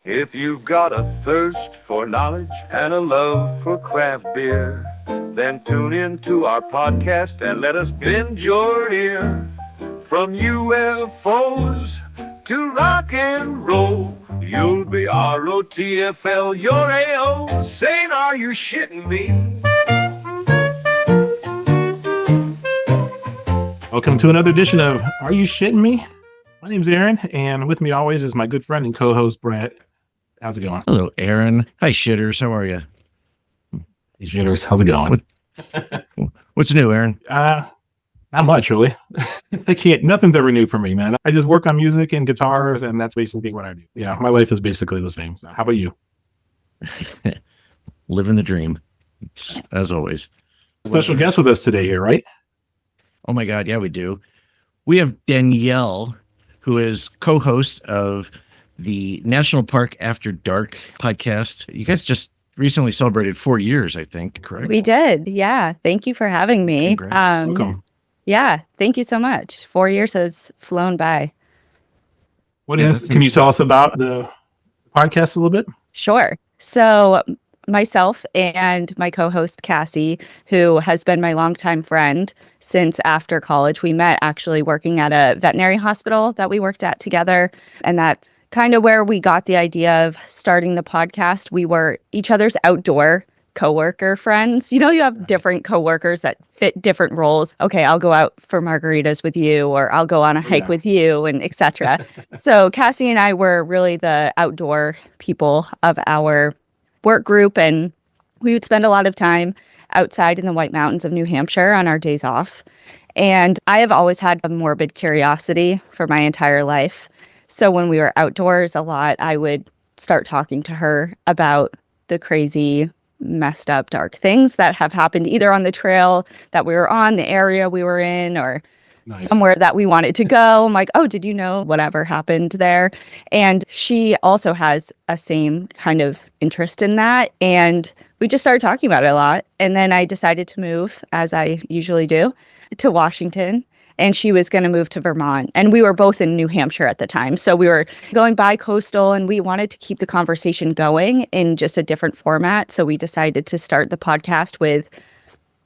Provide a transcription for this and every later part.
If you've got a thirst for knowledge and a love for craft beer, then tune in to our podcast and let us bend your ear. From UFOs to rock and roll, you'll be ROTFL, you're AO. Saying, are you shitting me? Welcome to another edition of Are You Shitting Me? My name's Aaron, and with me always is my good friend and co-host, Brett. How's it going? Hello, Aaron. Hi, shitters. How are you? Hey, shitters. How's it going? What's new, Aaron? Not much, really. Nothing's ever new for me, man. I just work on music and guitars, and that's basically what I do. Yeah, my life is basically the same. So how about you? Living the dream, as always. Special guest with us today here, right? Oh, my God. Yeah, we do. We have Danielle, who is co-host of the National Park After Dark podcast. You guys just recently celebrated 4 years, I think, correct? We did. Yeah. Thank you for having me. Welcome. Yeah. Thank you so much. 4 years has flown by. Can you tell us about the podcast a little bit? Sure. So myself and my co-host Cassie, who has been my longtime friend since after college, we met actually working at a veterinary hospital that we worked at together. And that's kind of where we got the idea of starting the podcast. We were each other's outdoor coworker friends. You know, you have different coworkers that fit different roles. Okay, I'll go out for margaritas with you, or I'll go on a hike with you, and etc. So Cassie and I were really the outdoor people of our work group, and we would spend a lot of time outside in the White Mountains of New Hampshire on our days off. And I have always had a morbid curiosity for my entire life. So when we were outdoors a lot, I would start talking to her about the crazy, messed up, dark things that have happened either on the trail that we were on, the area we were in, or somewhere that we wanted to go. I'm like, oh, did you know whatever happened there? And she also has a same kind of interest in that. And we just started talking about it a lot. And then I decided to move, as I usually do, to Washington. And she was going to move to Vermont. And we were both in New Hampshire at the time. So we were going bi-coastal, and we wanted to keep the conversation going in just a different format. So we decided to start the podcast with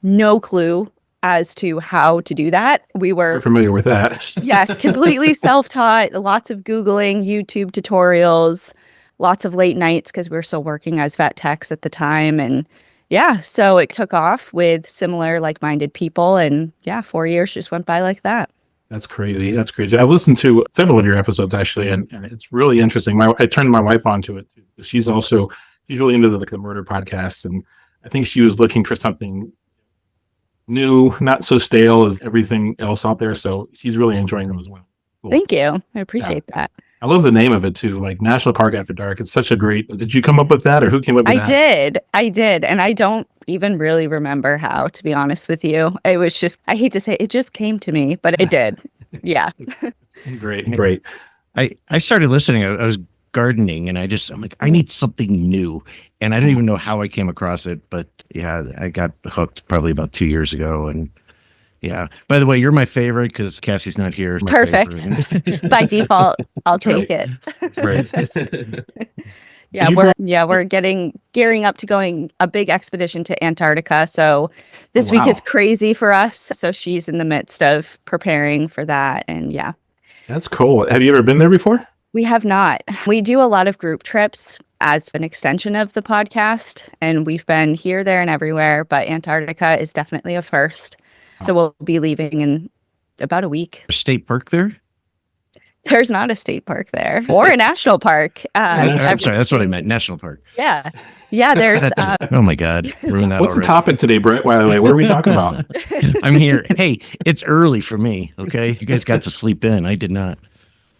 no clue as to how to do that. We were familiar with that. Yes, completely self-taught, lots of Googling, YouTube tutorials, lots of late nights because we were still working as vet techs at the time. And yeah, so it took off with similar like-minded people, and 4 years just went by like that. That's crazy. That's crazy. I've listened to several of your episodes actually, and it's really interesting. I turned my wife on to it. She's really into the murder podcasts, and I think she was looking for something new, not so stale as everything else out there. So she's really enjoying them as well. Cool. Thank you. I appreciate that. I love the name of it too, like National Park After Dark. It's such a great. Did you come up with that, or who came up with that? I did. And I don't even really remember how, to be honest with you. It was just, I hate to say it just came to me, but it did. Yeah. Great. I started listening. I was gardening, and I'm like, I need something new. And I don't even know how I came across it, but yeah, I got hooked probably about 2 years ago. And yeah, by the way, you're my favorite because Cassie's not here. Perfect. By default, I'll take it. Right. We're gearing up to going a big expedition to Antarctica. So this week is crazy for us. So she's in the midst of preparing for that. And yeah. That's cool. Have you ever been there before? We have not. We do a lot of group trips as an extension of the podcast. And we've been here, there, and everywhere. But Antarctica is definitely a first. So we'll be leaving in about a week. State park there? There's not a state park there or a national park. I'm sorry, that's what I meant. National park. Yeah. There's. Oh my God, ruined that. What's the topic today, Brett? By the way, what are we talking about? I'm here. Hey, it's early for me. Okay, you guys got to sleep in. I did not.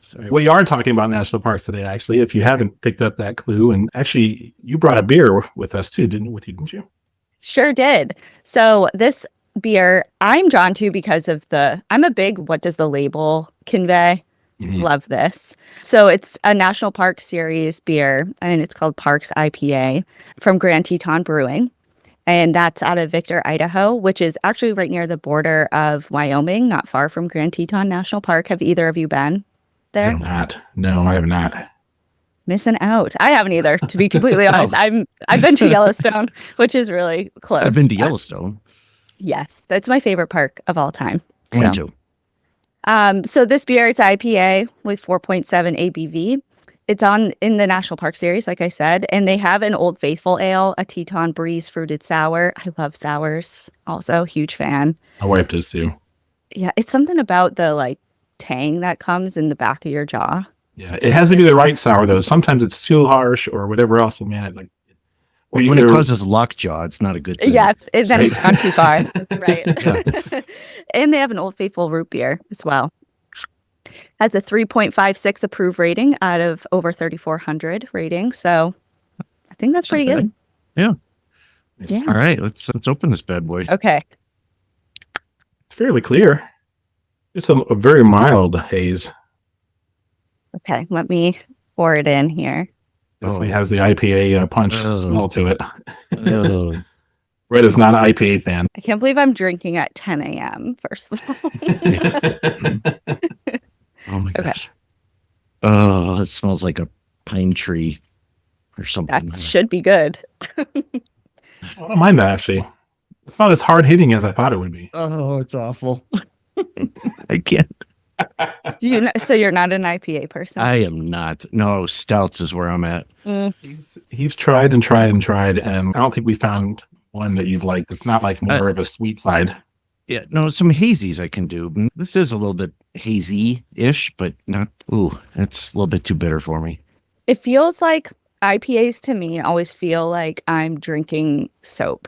Sorry. We are talking about national parks today, actually. If you haven't picked up that clue, and actually, you brought a beer with us too, didn't you? Sure did. So this beer I'm drawn to because of I'm a big, what does the label convey? Mm-hmm. Love this. So it's a National Park Series beer, and it's called Parks IPA from Grand Teton Brewing. And that's out of Victor, Idaho, which is actually right near the border of Wyoming, not far from Grand Teton National Park. Have either of you been there? I have not. No, I have not. Missing out. I haven't either, to be completely honest. I've been to Yellowstone, which is really close. I've been to Yellowstone. Yes, that's my favorite park of all time. Mine too. So this beer, it's IPA with 4.7 ABV. It's in the National Park Series, like I said, and they have an Old Faithful ale, a Teton Breeze fruited sour. I love sours. Also, huge fan. My wife does too. Yeah, it's something about the like tang that comes in the back of your jaw. Yeah, it has to be the right sour though. Sometimes it's too harsh or whatever else. And man, like when it causes lockjaw, it's not a good thing. Yeah, then it's gone too far. Right. And they have an Old Faithful root beer as well. Has a 3.56 approved rating out of over 3,400 ratings. So I think that's pretty good. Yeah. Yeah. All right, let's open this bad boy. Okay. It's fairly clear. It's a very mild haze. Okay, let me pour it in here. Definitely has the IPA punch smell to it. Oh. Red is not an IPA fan. I can't believe I'm drinking at 10 a.m. first of all. Oh my Okay. gosh. Oh, it smells like a pine tree or something. That should be good. I don't mind that actually. It's not as hard hitting as I thought it would be. Oh, it's awful. I can't. So you're not an IPA person? I am not. No, stouts is where I'm at. He's tried and tried and tried, and I don't think we found one that you've liked. It's not like more of a sweet side. Yeah, no, some hazies I can do. This is a little bit hazy-ish, but not. Ooh, it's a little bit too bitter for me. It feels like IPAs to me always feel like I'm drinking soap.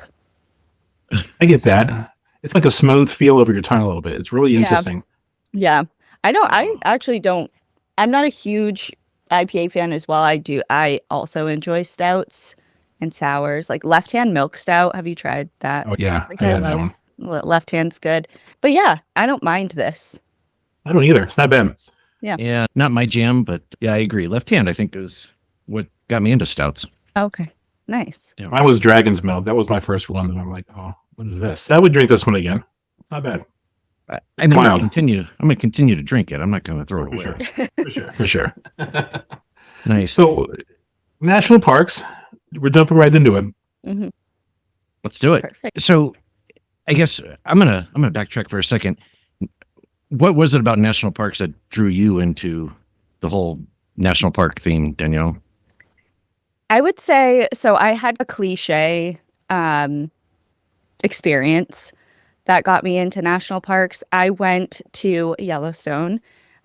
I get that. It's like a smooth feel over your tongue a little bit. It's really interesting. Yeah. I actually don't. I'm not a huge IPA fan as well. I also enjoy stouts and sours, like Left Hand Milk Stout. Have you tried that? Oh yeah, Like, I had that one. Left Hand's good. But yeah, I don't mind this. I don't either. It's not bad. Yeah, not my jam, but yeah, I agree. Left Hand, I think, is what got me into stouts. Okay. Nice. Yeah. Mine was Dragon's Milk. That was my first one, and I'm like, oh, what is this? I would drink this one again. Not bad. I'm going to continue to drink it. I'm not going to throw it away. For sure. Nice. So, national parks. We're jumping right into it. Mm-hmm. Let's do it. Perfect. So, I guess I'm gonna backtrack for a second. What was it about national parks that drew you into the whole national park theme, Danielle? I would say, so I had a cliche experience that got me into national parks. I went to Yellowstone.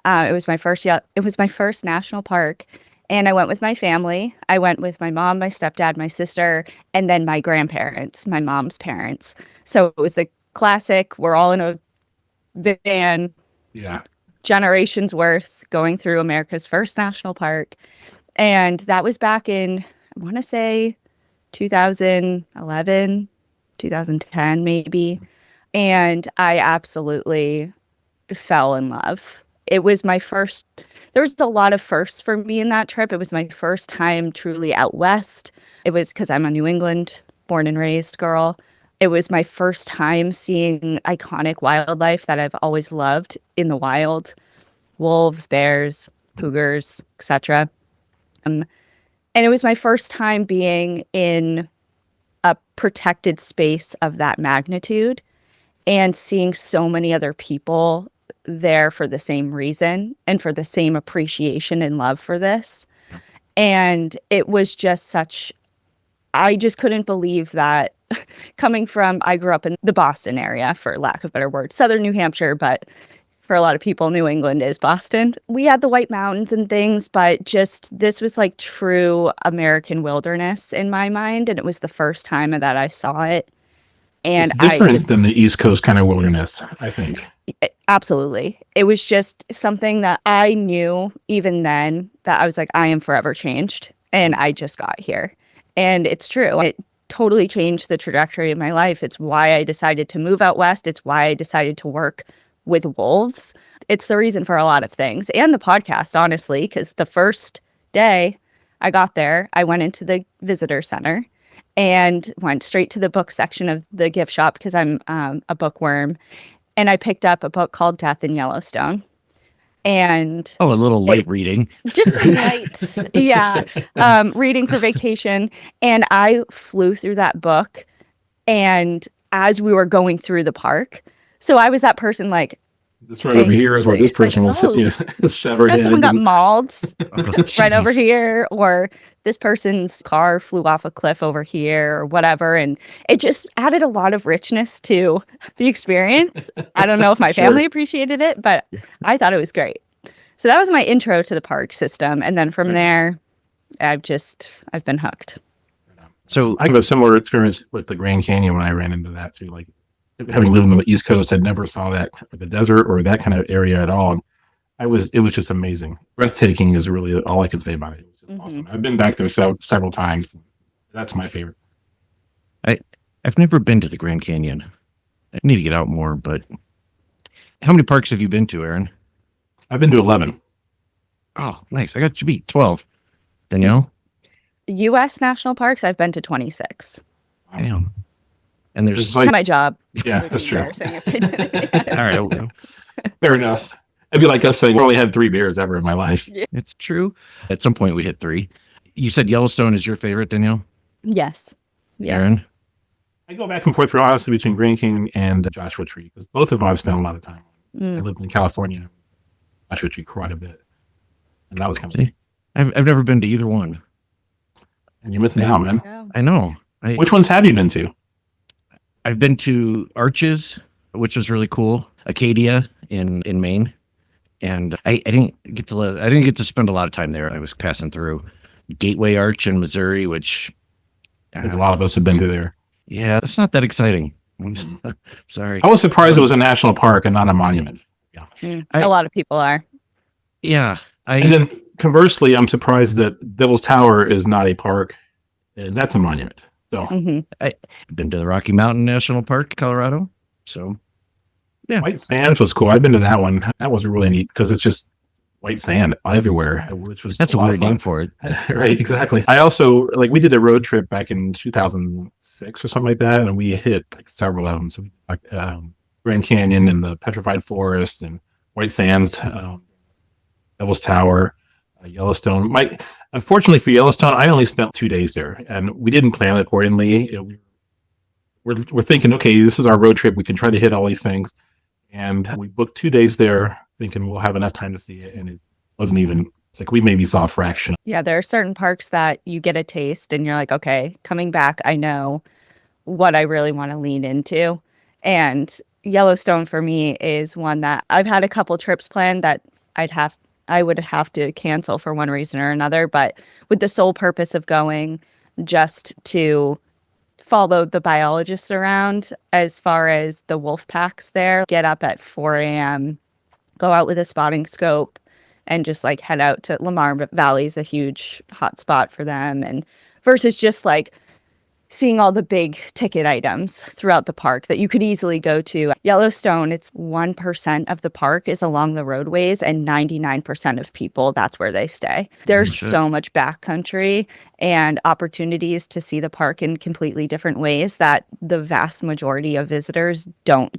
It was my first national park, and I went with my family. I went with my mom, my stepdad, my sister, and then my grandparents, my mom's parents. So it was the classic, we're all in a van, generations worth, going through America's first national park. And that was back in, I want to say 2011, 2010 maybe. And I absolutely fell in love. It was my first, there was a lot of firsts for me in that trip. It was my first time truly out west. It was because I'm a New England born and raised girl. It was my first time seeing iconic wildlife that I've always loved in the wild. Wolves, bears, cougars, etc. And it was my first time being in a protected space of that magnitude and seeing so many other people there for the same reason and for the same appreciation and love for this. And it was just I just couldn't believe that coming from, I grew up in the Boston area, for lack of a better word, southern New Hampshire, but for a lot of people, New England is Boston. We had the White Mountains and things, but just this was like true American wilderness in my mind. And it was the first time that I saw it. And it's different than the East Coast kind of wilderness, I think. Absolutely. It was just something that I knew even then that I was like, I am forever changed. And I just got here. And it's true. It totally changed the trajectory of my life. It's why I decided to move out west. It's why I decided to work with wolves. It's the reason for a lot of things. And the podcast, honestly, because the first day I got there, I went into the visitor center and went straight to the book section of the gift shop because I'm a bookworm. And I picked up a book called Death in Yellowstone. And Oh, a little light reading. just light. Yeah. Reading for vacation. And I flew through that book. And as we were going through the park, so I was that person like, This right over here is where this person will sit, severed head. someone got mauled Oh, right over jeez. here, or this person's car flew off a cliff over here, or whatever. And it just added a lot of richness to the experience. I don't know if my Sure. family appreciated it, but I thought it was great. So that was my intro to the park system. And then from there, I've been hooked. So I have a similar experience with the Grand Canyon when I ran into that too. Like having lived on the East Coast, I never saw that the desert or that kind of area at all. It was just amazing. Breathtaking is really all I can say about it. It was just awesome. I've been back there several times. That's my favorite. I've never been to the Grand Canyon. I need to get out more, but how many parks have you been to, Aaron? I've been to 11. Oh, nice. I got you beat. 12. Danielle? U.S. national parks, I've been to 26. Damn. And there's It's like- My job. Yeah, that's true. Embarrassing if I didn't. all right. Okay. Fair enough. It'd be like us saying, I only had 3 beers ever in my life. It's true. At some point, we hit 3. You said Yellowstone is your favorite, Danielle? Yes. Yeah. Aaron? I go back and forth honestly between Grand Canyon and Joshua Tree because both of them I've spent a lot of time. I Mm. lived in California, Joshua Tree quite a bit, and that was kind of. See? I've never been to either one. And you're missing out, man. Yeah. I know. Which ones have you been to? I've been to Arches, which was really cool. Acadia in Maine, and I didn't get to spend a lot of time there. I was passing through Gateway Arch in Missouri, which I think a lot of us have been to there. yeah, it's not that exciting. Sorry. I was surprised it was a national park and not a monument. A lot of people are. Yeah, And then conversely, I'm surprised that Devil's Tower is not a park, and that's a monument. So Mhm. been to the Rocky Mountain National Park, Colorado. So yeah, White Sands was cool. I've been to that one. That was really neat because it's just white sand everywhere, which was that's a lot of weird fun. name for it. Right, exactly. I also we did a road trip back in 2006 or something like that, and we hit like several of them. So we Grand Canyon and the Petrified Forest and White Sands, Devil's Tower, Yellowstone. Unfortunately for Yellowstone, I only spent 2 days there, and we didn't plan it accordingly. We're thinking, okay, this is our road trip. We can try to hit all these things, and we booked 2 days there, thinking we'll have enough time to see it, and it wasn't even. It's like we maybe saw a fraction. Yeah, there are certain parks that you get a taste and you're like, okay, coming back, I know what I really want to lean into. And Yellowstone for me is one that I've had a couple trips planned that I would have to cancel for one reason or another, but with the sole purpose of going just to follow the biologists around as far as the wolf packs there, get up at 4 a.m., go out with a spotting scope, and just like head out to Lamar Valley is a huge hot spot for them. And versus just like seeing all the big ticket items throughout the park that you could easily go to. Yellowstone, it's 1% of the park is along the roadways and 99% of people, that's where they stay. There's so much backcountry and opportunities to see the park in completely different ways that the vast majority of visitors don't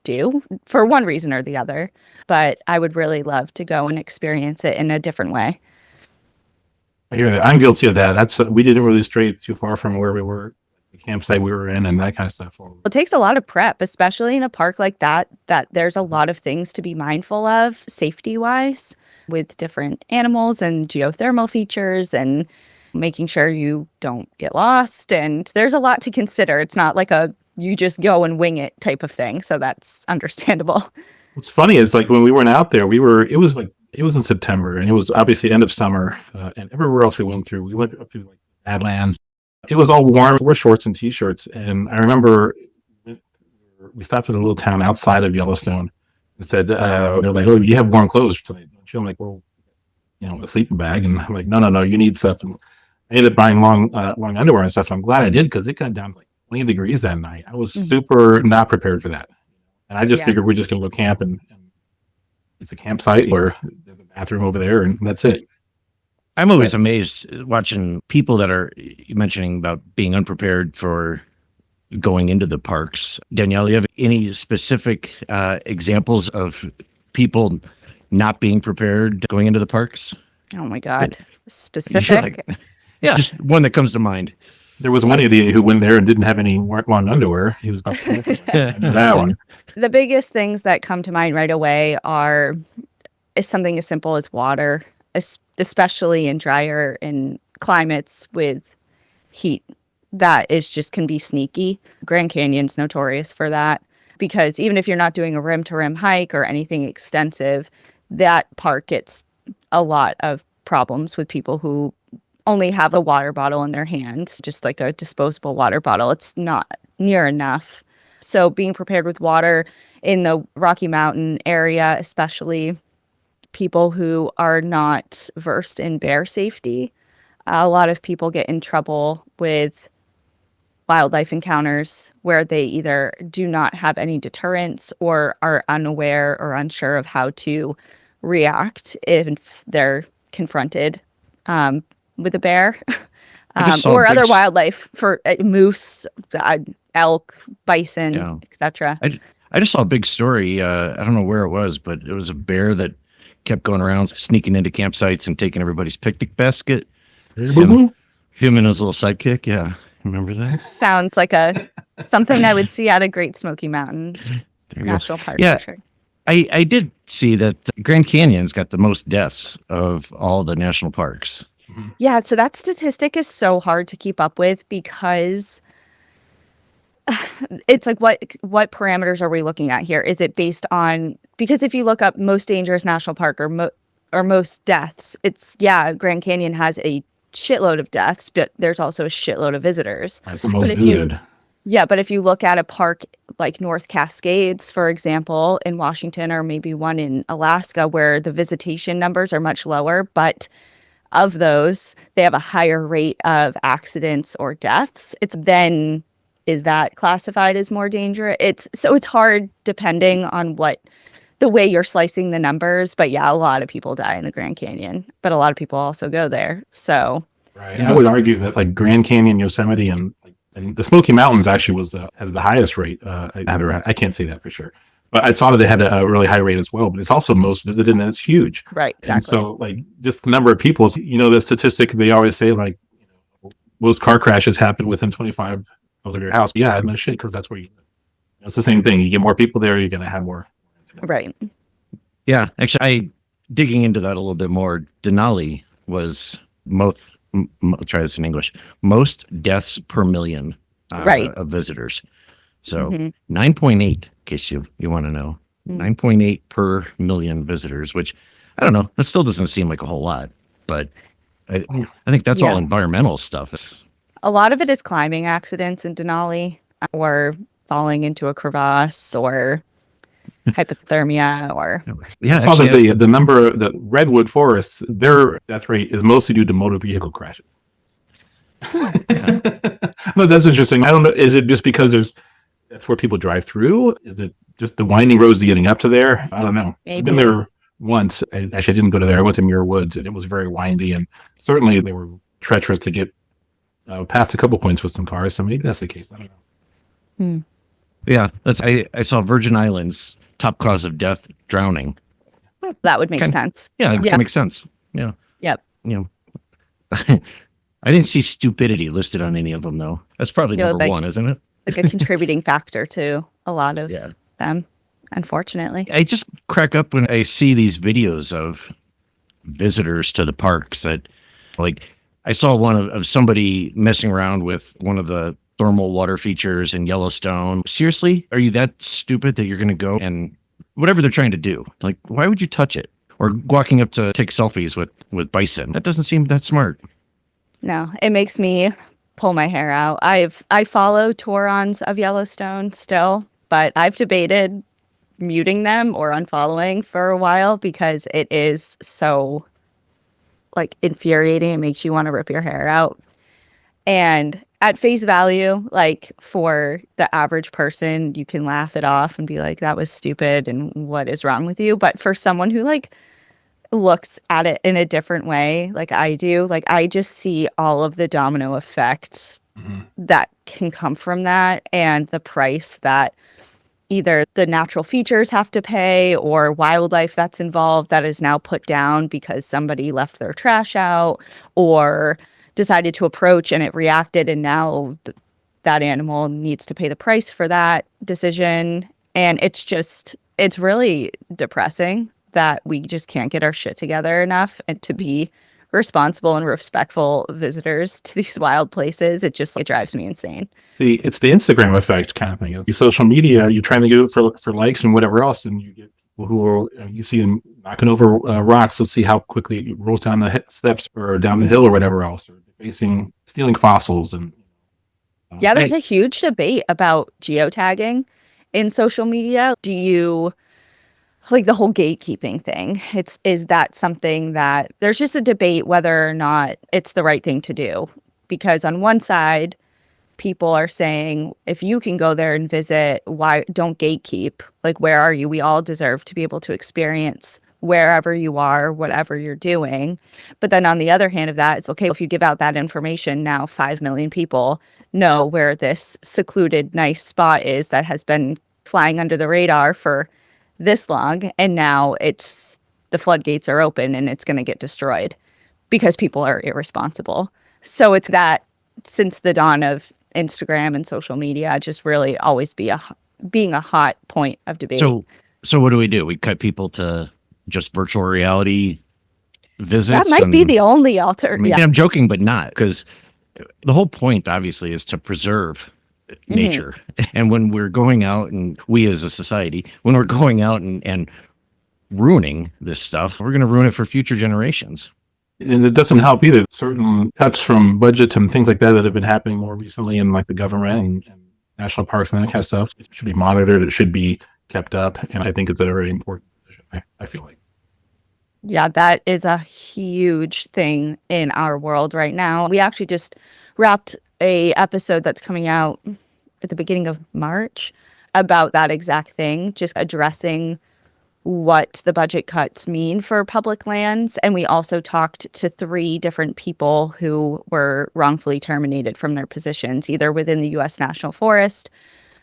do for one reason or the other. But I would really love to go and experience it in a different way. I hear that. I'm guilty of that. We didn't really stray too far from where we were, the campsite we were in, and that kind of stuff. It takes a lot of prep, especially in a park like that there's a lot of things to be mindful of safety-wise with different animals and geothermal features and making sure you don't get lost. And there's a lot to consider. It's not like you just go and wing it type of thing. So that's understandable. What's funny is like when we went out there, it was in September, and it was obviously end of summer, and everywhere else we went up through like Badlands. It was all warm. We wore shorts and t-shirts, and I remember we stopped at a little town outside of Yellowstone and said, they're like, "Oh, you have warm clothes tonight, don't you?" I'm like, "Well, a sleeping bag," and I'm like, "No, you need stuff." And I ended up buying long underwear and stuff. And I'm glad I did because it got down to like 20 degrees that night. I was super not prepared for that, and I just figured we're just gonna go camp and it's a campsite where there's a bathroom over there, and that's it. I'm always amazed watching people that are mentioning about being unprepared for going into the parks. Danielle, you have any specific examples of people not being prepared going into the parks? Oh my God. You're Specific. like, yeah, just one that comes to mind. There was one idiot who went there and didn't have any worn underwear. He was about to that one. The biggest things that come to mind right away is something as simple as water, especially in drier and climates with heat. That is just can be sneaky. Grand Canyon's notorious for that because even if you're not doing a rim to rim hike or anything extensive, that park gets a lot of problems with people who only have a water bottle in their hands, just like a disposable water bottle. It's not near enough. So being prepared with water in the Rocky Mountain area, especially people who are not versed in bear safety, a lot of people get in trouble with wildlife encounters where they either do not have any deterrence or are unaware or unsure of how to react if they're confronted with a bear or other wildlife for moose, elk, bison, etc. I just saw a big story. I don't know where it was, but it was a bear that kept going around sneaking into campsites and taking everybody's picnic basket. Him and his little sidekick. Yeah. Remember that? Sounds like something I would see at a Great Smoky Mountain National Park. Yeah. For sure. I did see that Grand Canyon's got the most deaths of all the national parks. Yeah, so that statistic is so hard to keep up with because it's like what parameters are we looking at here? Is it based on, because if you look up most dangerous national park or most deaths, it's Grand Canyon has a shitload of deaths, but there's also a shitload of visitors. That's the most good. Yeah, but if you look at a park like North Cascades, for example, in Washington, or maybe one in Alaska, where the visitation numbers are much lower, but of those, they have a higher rate of accidents or deaths. Is that classified as more dangerous? It's hard depending on the way you're slicing the numbers. But yeah, a lot of people die in the Grand Canyon, but a lot of people also go there. So right. I would argue that like Grand Canyon, Yosemite, and the Smoky Mountains actually has the highest rate. I can't say that for sure, but I saw that they had a really high rate as well. But it's also most visited, and it's huge. Right. Exactly. And so like just the number of people, the statistic they always say like most car crashes happen within 25 of your house. Yeah, no shit, because that's where it's the same thing. You get more people there, you're going to have more. Right. Yeah, actually, digging into that a little bit more, Denali was I'll try this in English, most deaths per million of visitors. So 9.8, in case you want to know, 9.8 per million visitors, which I don't know, that still doesn't seem like a whole lot, but I think that's all environmental stuff. A lot of it is climbing accidents in Denali or falling into a crevasse or hypothermia or I saw that the number the redwood forests, their death rate is mostly due to motor vehicle crashes. But that's interesting. I don't know, is it just because that's where people drive through? Is it just the winding roads getting up to there? I don't know. Maybe. I've been there once. Actually, I didn't go to there. I went to Muir Woods, and it was very windy, and certainly they were treacherous to get past a couple points with some cars. So maybe that's the case. I don't know. Yeah, I saw Virgin Islands top cause of death, drowning. That would make sense. Yeah, that makes sense. Yeah. Yep. I didn't see stupidity listed on any of them though. That's probably number one, isn't it? Like a contributing factor to a lot of them, unfortunately. I just crack up when I see these videos of visitors to the parks that, like, I saw one of somebody messing around with one of the thermal water features in Yellowstone. Seriously? Are you that stupid that you're going to go and whatever they're trying to do? Like, why would you touch it? Or walking up to take selfies with bison? That doesn't seem that smart. No, it makes me pull my hair out. I follow Taurons of Yellowstone still, but I've debated muting them or unfollowing for a while because it is so like infuriating. It makes you want to rip your hair out. And at face value, like for the average person, you can laugh it off and be like, that was stupid and what is wrong with you? But for someone who like looks at it in a different way, like I do, like I just see all of the domino effects that can come from that and the price that either the natural features have to pay or wildlife that's involved that is now put down because somebody left their trash out or decided to approach and it reacted, and now that animal needs to pay the price for that decision. And it's really depressing that we just can't get our shit together enough and to be responsible and respectful visitors to these wild places. It drives me insane. It's the Instagram effect kind of thing. It's social media, you're trying to do it for likes and whatever else, and you get people who are, you see them knocking over rocks. Let's see how quickly it rolls down the steps or down the hill or whatever else, or stealing fossils. And yeah, there's a huge debate about geotagging in social media. Do you like the whole gatekeeping thing? Is that something that there's just a debate whether or not it's the right thing to do? Because on one side, people are saying, if you can go there and visit, why don't gatekeep? Like, where are you? We all deserve to be able to experience wherever you are, whatever you're doing. But then on the other hand of that, it's okay if you give out that information, now 5 million people know where this secluded, nice spot is that has been flying under the radar for this long, and now the floodgates are open and it's going to get destroyed because people are irresponsible. So it's that since the dawn of Instagram and social media, just really always being a hot point of debate. So what do? We cut people to just virtual reality visits? That might be the only alternative. I mean, I'm joking, but not, because the whole point obviously is to preserve nature. And when we're going out, and we as a society, when we're going out and ruining this stuff, we're going to ruin it for future generations. And it doesn't help either. Certain cuts from budgets and things like that have been happening more recently in like the government and national parks and that kind of stuff. It should be monitored. It should be kept up. And I think it's a very important position, I feel like. Yeah, that is a huge thing in our world right now. We actually just wrapped a episode that's coming out at the beginning of March about that exact thing, just addressing what the budget cuts mean for public lands. And we also talked to 3 different people who were wrongfully terminated from their positions, either within the U.S. National Forest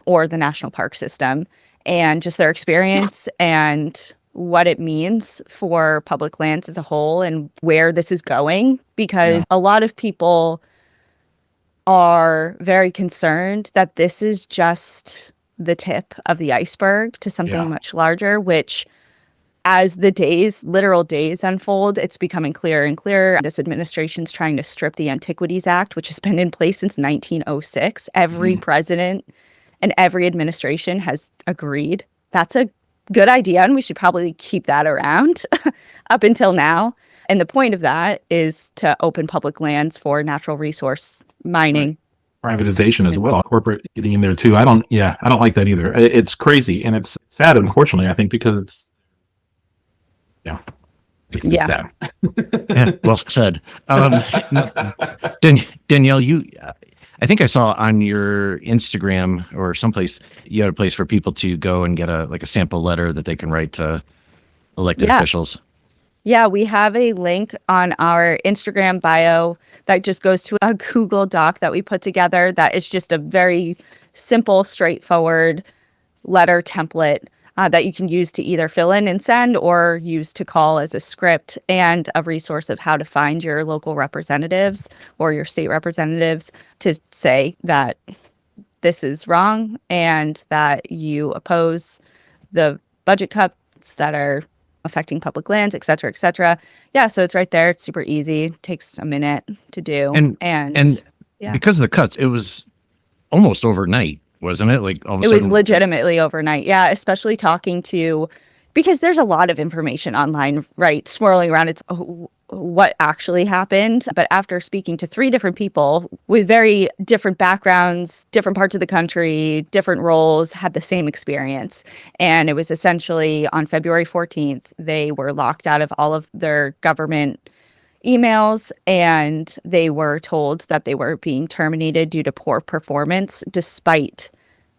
or the National Park System, and just their experience and what it means for public lands as a whole and where this is going. Because a lot of people are very concerned that this is just the tip of the iceberg to something much larger, which as the literal days unfold, it's becoming clearer and clearer. This administration's trying to strip the Antiquities Act, which has been in place since 1906. Every president and every administration has agreed that's a good idea, and we should probably keep that around up until now. And the point of that is to open public lands for natural resource mining. Privatization as well, corporate getting in there too. I don't like that either. It's crazy, and it's sad, unfortunately, I think, because it's sad. Yeah, well said. Danielle, I think I saw on your Instagram or someplace, you had a place for people to go and get a sample letter that they can write to elected officials. Yeah, we have a link on our Instagram bio that just goes to a Google Doc that we put together that is just a very simple, straightforward letter template that you can use to either fill in and send or use to call as a script, and a resource of how to find your local representatives or your state representatives to say that this is wrong and that you oppose the budget cuts that are affecting public lands, et cetera, et cetera. Yeah, so it's right there. It's super easy. It takes a minute to do. And because of the cuts, it was almost overnight, wasn't it? Like all of a sudden, it was legitimately overnight. Yeah, especially talking to, because there's a lot of information online, right, swirling around. It's what actually happened. But after speaking to 3 different people with very different backgrounds, different parts of the country, different roles, had the same experience. And it was essentially on February 14th, they were locked out of all of their government emails, and they were told that they were being terminated due to poor performance, despite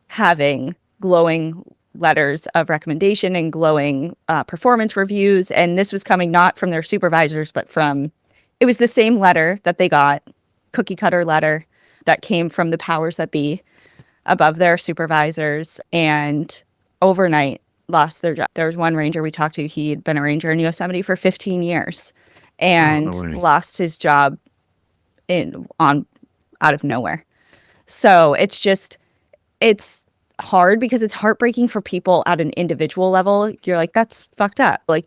having glowing letters of recommendation and glowing performance reviews. And this was coming not from their supervisors, but it was the same letter that they got, cookie cutter letter that came from the powers that be above their supervisors. And overnight lost their job. There was one ranger we talked to. He'd been a ranger in Yosemite for 15 years and lost his job out of nowhere. So it's hard because it's heartbreaking for people at an individual level. You're like, that's fucked up. Like,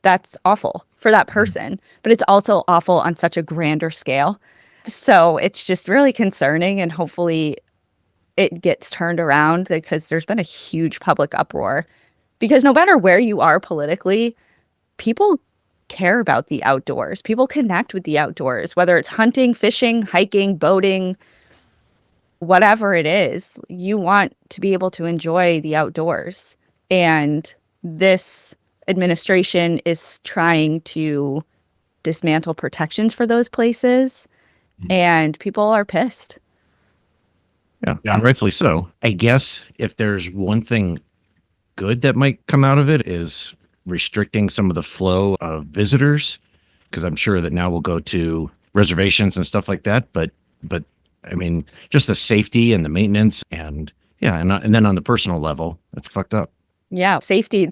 that's awful for that person, but it's also awful on such a grander scale. So it's just really concerning, and hopefully it gets turned around, because there's been a huge public uproar. Because no matter where you are politically, people care about the outdoors. People connect with the outdoors, whether it's hunting, fishing, hiking, boating, whatever it is. You want to be able to enjoy the outdoors. And this administration is trying to dismantle protections for those places, and people are pissed. Yeah, and rightfully so. I guess if there's one thing good that might come out of it is restricting some of the flow of visitors, because I'm sure that now we'll go to reservations and stuff like that. But I mean, just the safety and the maintenance, and and then on the personal level, that's fucked up. Yeah, safety.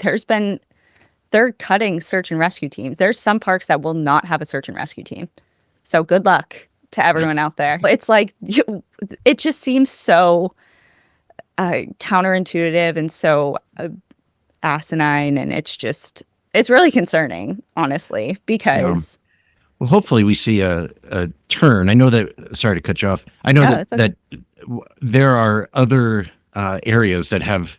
They're cutting search and rescue teams. There's some parks that will not have a search and rescue team. So good luck to everyone out there. It's like, it just seems so counterintuitive and so asinine. And it's really concerning, honestly, because... Well, hopefully we see a turn. I know that, sorry to cut you off. I know that there are other areas that have,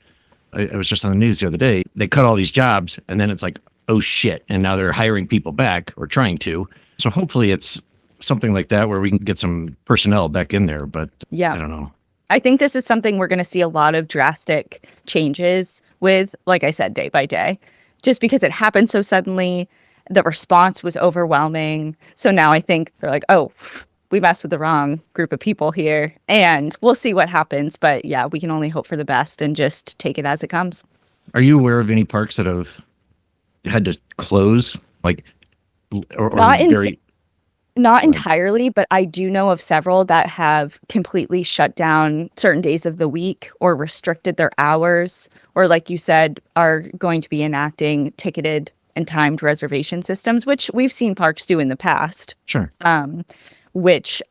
I was just on the news the other day, they cut all these jobs and then it's like, oh shit. And now they're hiring people back, or trying to. So hopefully it's something like that where we can get some personnel back in there. But I don't know. I think this is something we're going to see a lot of drastic changes with, like I said, day by day, just because it happened so suddenly. The response was overwhelming. So now I think they're like, oh, we messed with the wrong group of people here, and we'll see what happens. But yeah, we can only hope for the best and just take it as it comes. Are you aware of any parks that have had to close? Like, not entirely, but I do know of several that have completely shut down certain days of the week, or restricted their hours, or, like you said, are going to be enacting ticketed and timed reservation systems, which we've seen parks do in the past. Sure. Which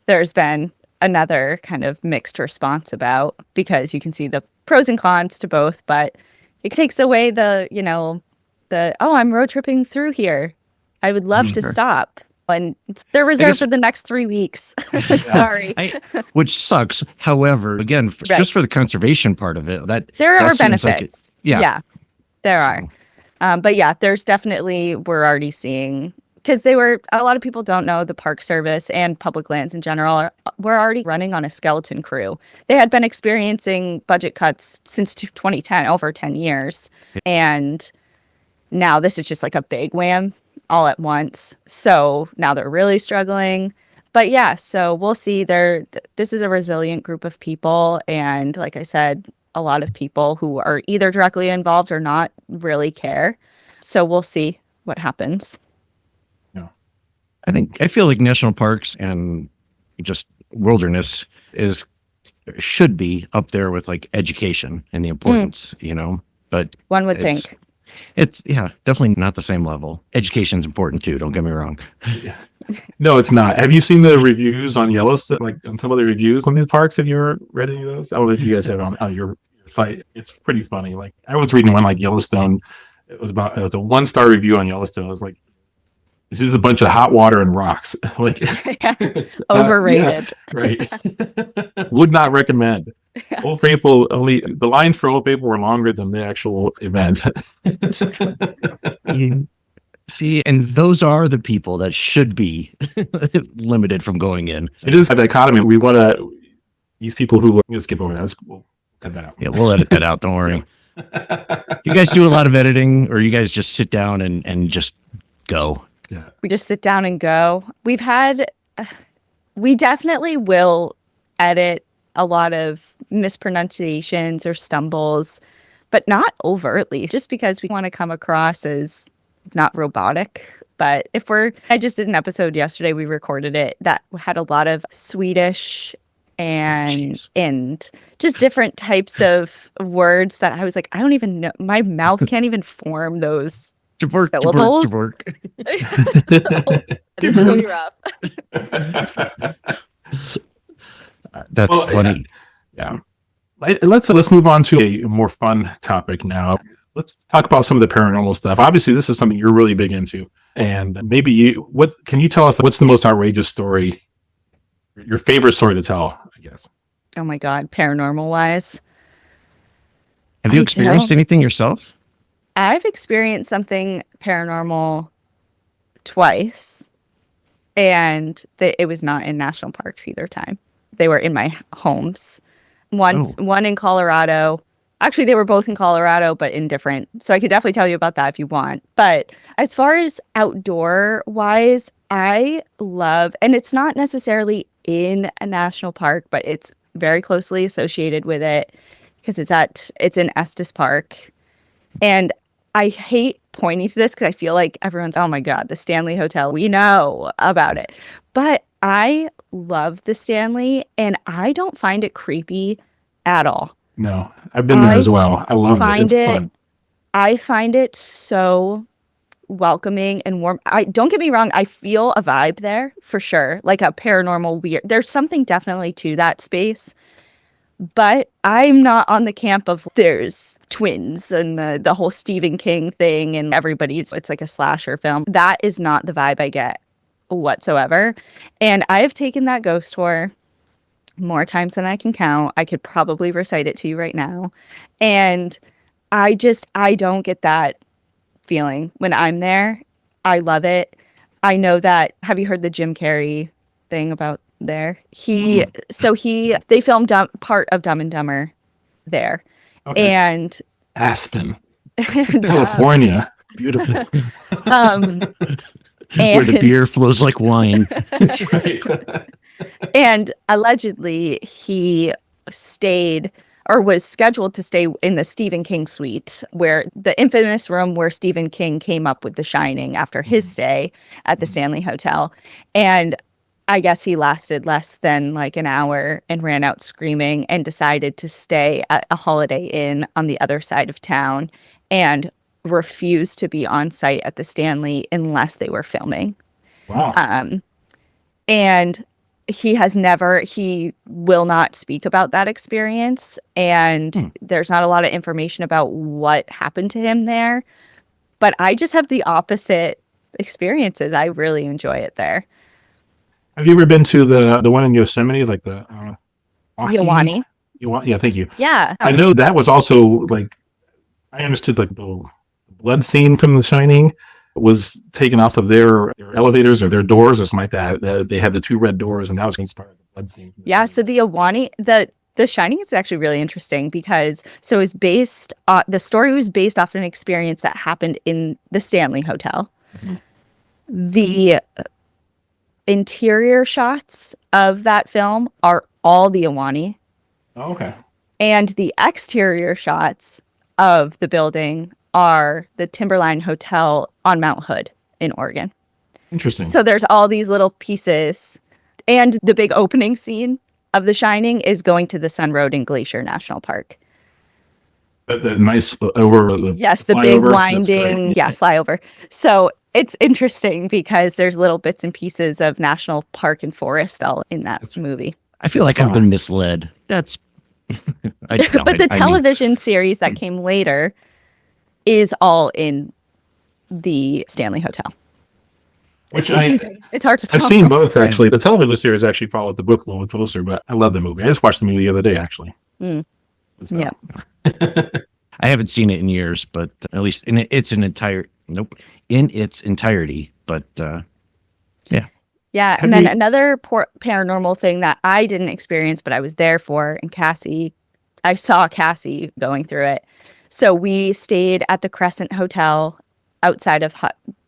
there's been another kind of mixed response about, because you can see the pros and cons to both, but it takes away oh, I'm road tripping through here. I would love to stop. And they're reserved for the next 3 weeks. Sorry. Which sucks. However, again, just for the conservation part of it, there are benefits. Like there are. But yeah, there's definitely, we're already seeing, because a lot of people don't know, the Park Service and public lands in general were already running on a skeleton crew. They had been experiencing budget cuts since 2010, over 10 years. And now this is just like a big wham all at once. So now they're really struggling. But yeah, so we'll see. This is a resilient group of people. And like I said, a lot of people who are either directly involved or not really care. So we'll see what happens. Yeah. I feel like national parks and just wilderness should be up there with like education and the importance, but one would think. It's definitely not the same level. Education's important too, don't get me wrong. No, it's not. Have you seen the reviews on Yellowstone, like on some of the reviews on these parks? Have you ever read any of those? I don't know if you guys have on your site. It's pretty funny. Like, I was reading one like Yellowstone. It was a 1-star review on Yellowstone. It was like, this is a bunch of hot water and rocks. Like, overrated. Right. Would not recommend. Old Faithful, the lines for Old Faithful were longer than the actual event. See, and those are the people that should be limited from going in. It is a dichotomy. We want to, these people who, let's skip over that. We'll cut that out. Yeah, we'll edit that out. Don't worry. You guys do a lot of editing, or you guys just sit down and just go? Yeah. We just sit down and go. We definitely will edit a lot of mispronunciations or stumbles, but not overtly, just because we want to come across as not robotic. But I just did an episode yesterday, we recorded it, that had a lot of Swedish and Jeez. and just different types of words that I was like, I don't even know. My mouth can't even form those syllables. This is gonna be rough. That's Well, funny. Yeah. Let's move on to a more fun topic now. Let's talk about some of the paranormal stuff. Obviously, this is something you're really big into, and what can you tell us? What's the most outrageous story? Your favorite story to tell, I guess. Oh my God, paranormal wise. Have you I experienced don't. anything yourself? I've experienced something paranormal twice, and it was not in national parks either time. They were in my homes. One in Colorado. Actually, they were both in Colorado, but in different. So I could definitely tell you about that if you want. But as far as outdoor wise, I love, and it's not necessarily in a national park, but it's very closely associated with it because it's in Estes Park. And I hate pointing to this because I feel like everyone's, oh my God, the Stanley Hotel, we know about it. But I love the Stanley and I don't find it creepy at all. No, I've been there as well. I love it. It's fun. I find it so welcoming and warm. Don't get me wrong, I feel a vibe there for sure, like a paranormal weird. There's something definitely to that space. But I'm not on the camp of there's twins and the whole Stephen King thing and it's like a slasher film. That is not the vibe I get whatsoever. And I've taken that ghost tour more times than I can count. I could probably recite it to you right now. And I don't get that feeling when I'm there. I love it. I know that. Have you heard the Jim Carrey thing about there? They filmed part of Dumb and Dumber there. Okay. And Aspen, California. Beautiful. Where the beer flows like wine. That's right. And allegedly he stayed or was scheduled to stay in the Stephen King suite, where the infamous room where Stephen King came up with The Shining after his stay at the Stanley Hotel. And I guess he lasted less than like an hour and ran out screaming and decided to stay at a Holiday Inn on the other side of town and refused to be on site at the Stanley unless they were filming. Wow. And he will not speak about that experience. And there's not a lot of information about what happened to him there. But I just have the opposite experiences. I really enjoy it there. Have you ever been to the one in Yosemite, like the Yawani? Yeah, thank you. Yeah. I know that was also like, I understood like the blood scene from The Shining was taken off of their elevators or their doors or something like that. They had the two red doors, and that was inspired by the blood scene. Yeah, so the Yawani, the Shining is actually really interesting because the story was based off an experience that happened in the Stanley Hotel. Mm-hmm. The interior shots of that film are all the Yawani. Oh, okay. And the exterior shots of the building are the Timberline Hotel on Mount Hood in Oregon. Interesting. So there's all these little pieces. And the big opening scene of The Shining is going to the Sun Road in Glacier National Park. The nice over the Yes, the big winding, flyover. So it's interesting because there's little bits and pieces of national park and forest all in that movie. I feel like I've been misled. That's but the television series that came later is all in the Stanley Hotel. It's hard to follow. I've seen both, actually. The television series actually followed the book a little closer, but I love the movie. I just watched the movie the other day, actually. So. Yeah. I haven't seen it in years, but at least in its entirety. But yeah. Yeah. And then another paranormal thing that I didn't experience, but I was there for, and I saw Cassie going through it. So we stayed at the Crescent Hotel outside of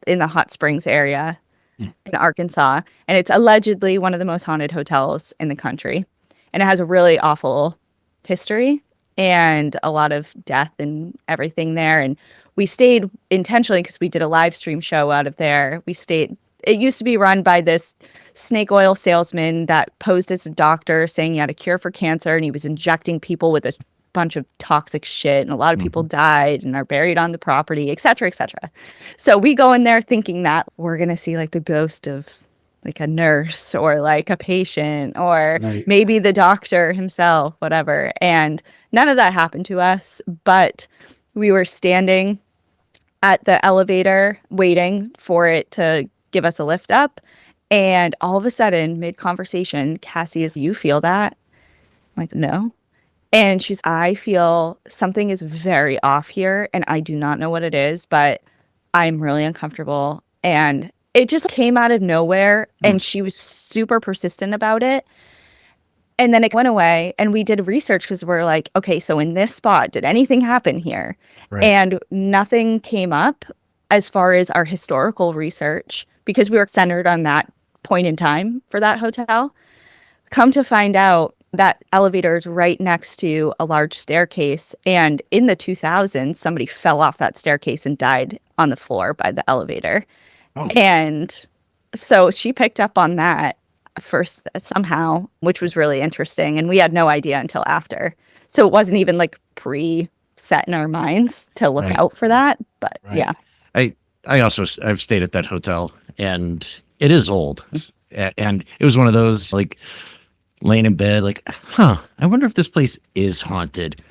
in the Hot Springs area in Arkansas. And it's allegedly one of the most haunted hotels in the country. And it has a really awful history and a lot of death and everything there. And we stayed intentionally because we did a live stream show out of there. We stayed It used to be run by this snake oil salesman that posed as a doctor saying he had a cure for cancer, and he was injecting people with a bunch of toxic shit, and a lot of people died and are buried on the property, et cetera, et cetera. So we go in there thinking that we're going to see like the ghost of like a nurse or like a patient or maybe the doctor himself, whatever. And none of that happened to us, but we were standing at the elevator waiting for it to give us a lift up. And all of a sudden, mid-conversation, Cassie is, "You feel that?" I'm like, "No." And she's, "I feel something is very off here and I do not know what it is, but I'm really uncomfortable." And it just came out of nowhere, and she was super persistent about it. And then it went away, and we did research because we're like, okay, so in this spot, did anything happen here? Right. And nothing came up as far as our historical research because we were centered on that point in time for that hotel. Come to find out, that elevator is right next to a large staircase. And in the 2000s, somebody fell off that staircase and died on the floor by the elevator. Oh. And so she picked up on that first somehow, which was really interesting. And we had no idea until after. So it wasn't even like pre-set in our minds to look out for that. But yeah. I've stayed at that hotel, and it is old. And it was one of those, like, laying in bed, like, I wonder if this place is haunted.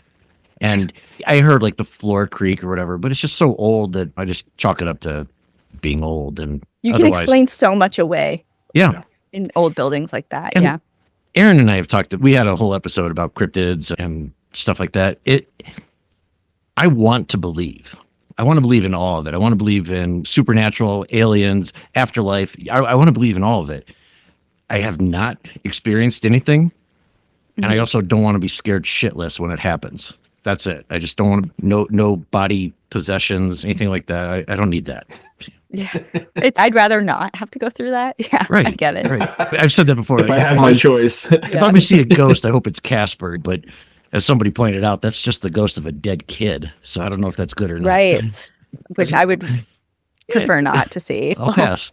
And I heard like the floor creak or whatever, but it's just so old that I just chalk it up to being old. And you can explain so much away. Yeah. In old buildings like that. And yeah. Aaron and I have talked, we had a whole episode about cryptids and stuff like that. I want to believe. I want to believe in all of it. I want to believe in supernatural, aliens, afterlife. I want to believe in all of it. I have not experienced anything, and I also don't want to be scared shitless when it happens. That's it. I just don't want to, no body possessions, anything like that. I don't need that. Yeah. I'd rather not have to go through that. Yeah, right. I get it. Right. I've said that before. If I had my choice. If I'm going to see a ghost, I hope it's Casper. But as somebody pointed out, that's just the ghost of a dead kid. So I don't know if that's good or not. Right. Which I would prefer not to see. I'll pass.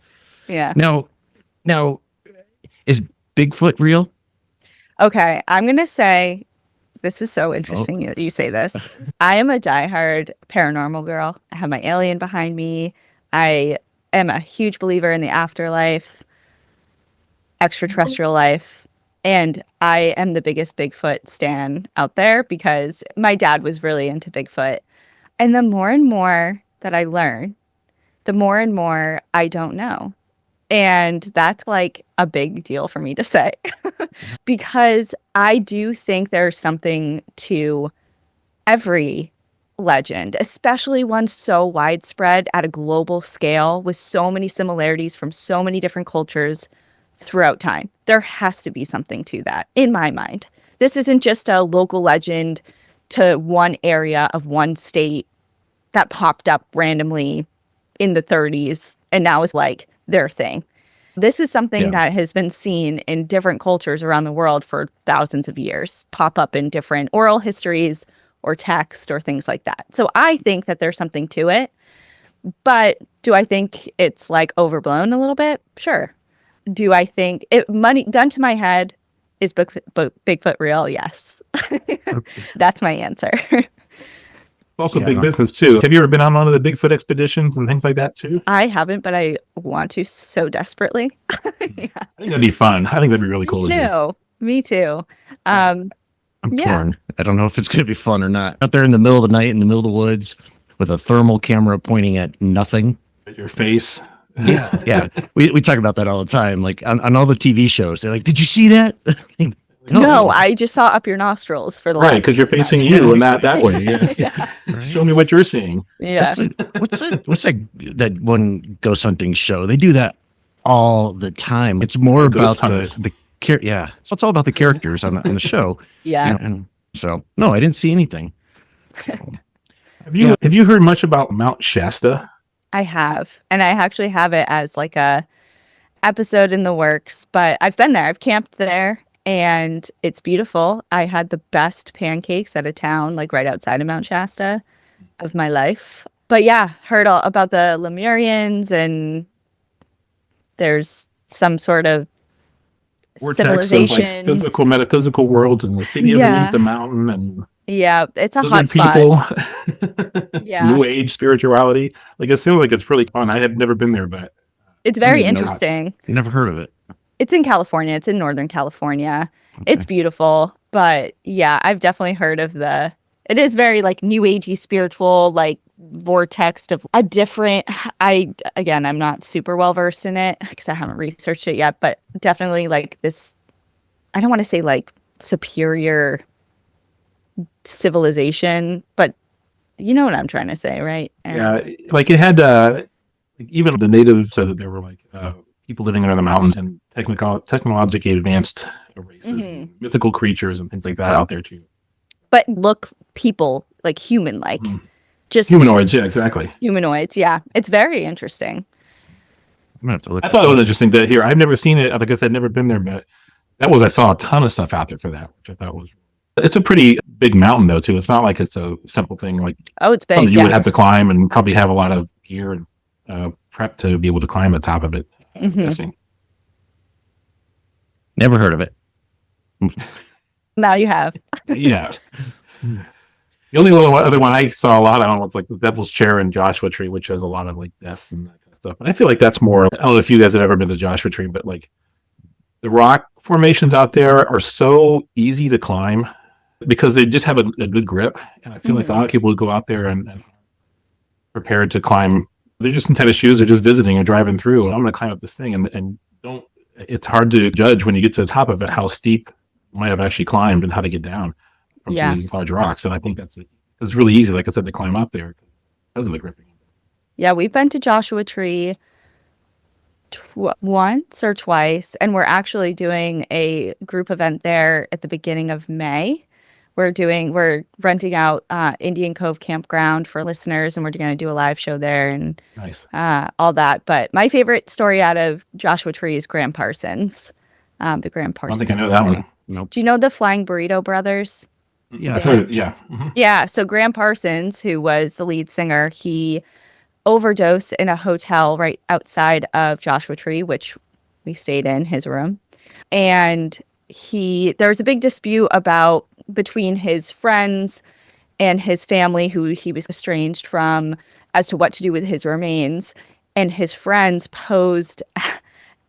Yeah. Now, is Bigfoot real? Okay, I'm going to say, this is so interesting that you say this. I am a diehard paranormal girl. I have my alien behind me. I am a huge believer in the afterlife, extraterrestrial life, and I am the biggest Bigfoot stan out there because my dad was really into Bigfoot. And the more and more that I learn, the more and more I don't know. And that's like a big deal for me to say because I do think there's something to every legend, especially one so widespread at a global scale with so many similarities from so many different cultures throughout time. There has to be something to that in my mind. This isn't just a local legend to one area of one state that popped up randomly in the 30s and now is like their thing. This is something that has been seen in different cultures around the world for thousands of years, pop up in different oral histories or text or things like that. So I think that there's something to it. But do I think it's like overblown a little bit? Sure. Do I think gun to my head, is Bigfoot real? Yes. That's my answer. Also big business too. Have you ever been on one of the Bigfoot expeditions and things like that too? I haven't, but I want to so desperately. I think that'd be fun. I think that'd be really cool. Me too. I'm torn. I don't know if it's going to be fun or not. Out there in the middle of the night, in the middle of the woods, with a thermal camera pointing at nothing. At your face. Yeah. We talk about that all the time. Like on all the TV shows, they're like, "Did you see that?" No, I just saw up your nostrils for the right because you're facing you and not that way. Yeah. Right. Show me what you're seeing. Yeah. What's that one ghost hunting show? They do that all the time. It's more about the so it's all about the characters on the show. Yeah. And so no, I didn't see anything. So, have you heard much about Mount Shasta? I have, and I actually have it as like a episode in the works. But I've been there. I've camped there. And it's beautiful. I had the best pancakes at a town like right outside of Mount Shasta of my life. But yeah, heard all about the Lemurians and there's some sort of Vortex of like civilization. physical, metaphysical worlds, and the city underneath the mountain, and Yeah, it's a hot lizard spot. people, Yeah. New Age spirituality. Like it seems like it's really fun. I had never been there, but It's very even know. interesting. Never heard of it. It's in California. It's in Northern California. Okay. It's beautiful, but yeah, I've definitely heard of it is very like New Agey spiritual, like vortex of a different, I'm not super well versed in it because I haven't researched it yet, but definitely like this, I don't want to say like superior civilization, but you know what I'm trying to say, right? Aaron? yeah, like it had even the natives said that there were like people living under the mountains and technologically advanced races, and mythical creatures and things like that out there too. But look people like human like. Just Humanoids, yeah, exactly. Humanoids, yeah. It's very interesting. I'm gonna have to look. I thought it was interesting that here, I've never seen it. I guess I'd never been there, but I saw a ton of stuff out there for that, which I thought was. It's a pretty big mountain though, too. It's not like it's a simple thing like it's big. something you would have to climb and probably have a lot of gear and prep to be able to climb the top of it. I'm guessing. Never heard of it. Now you have. Yeah. The only other one I saw a lot on was like the Devil's Chair in Joshua Tree, which has a lot of like deaths and that kind of stuff. And I feel like that's more. I don't know if you guys have ever been to Joshua Tree, but like the rock formations out there are so easy to climb because they just have a good grip. And I feel like a lot of people would go out there and prepared to climb. They're just in tennis shoes. They're just visiting or driving through. And I'm going to climb up this thing and don't. It's hard to judge when you get to the top of it how steep you might have actually climbed and how to get down from some of these large rocks. And I think it's really easy, like I said, to climb up there because of the gripping. Yeah, we've been to Joshua Tree once or twice, and we're actually doing a group event there at the beginning of May. We're renting out Indian Cove Campground for listeners, and we're going to do a live show there and Nice. All that. But my favorite story out of Joshua Tree is Graham Parsons, the Graham Parsons. I don't think I know that one. Nope. Do you know the Flying Burrito Brothers? Yeah, I've heard it. Yeah. Yeah. So Graham Parsons, who was the lead singer, he overdosed in a hotel right outside of Joshua Tree, which we stayed in his room. And there was a big dispute between his friends and his family, who he was estranged from, as to what to do with his remains. And his friends posed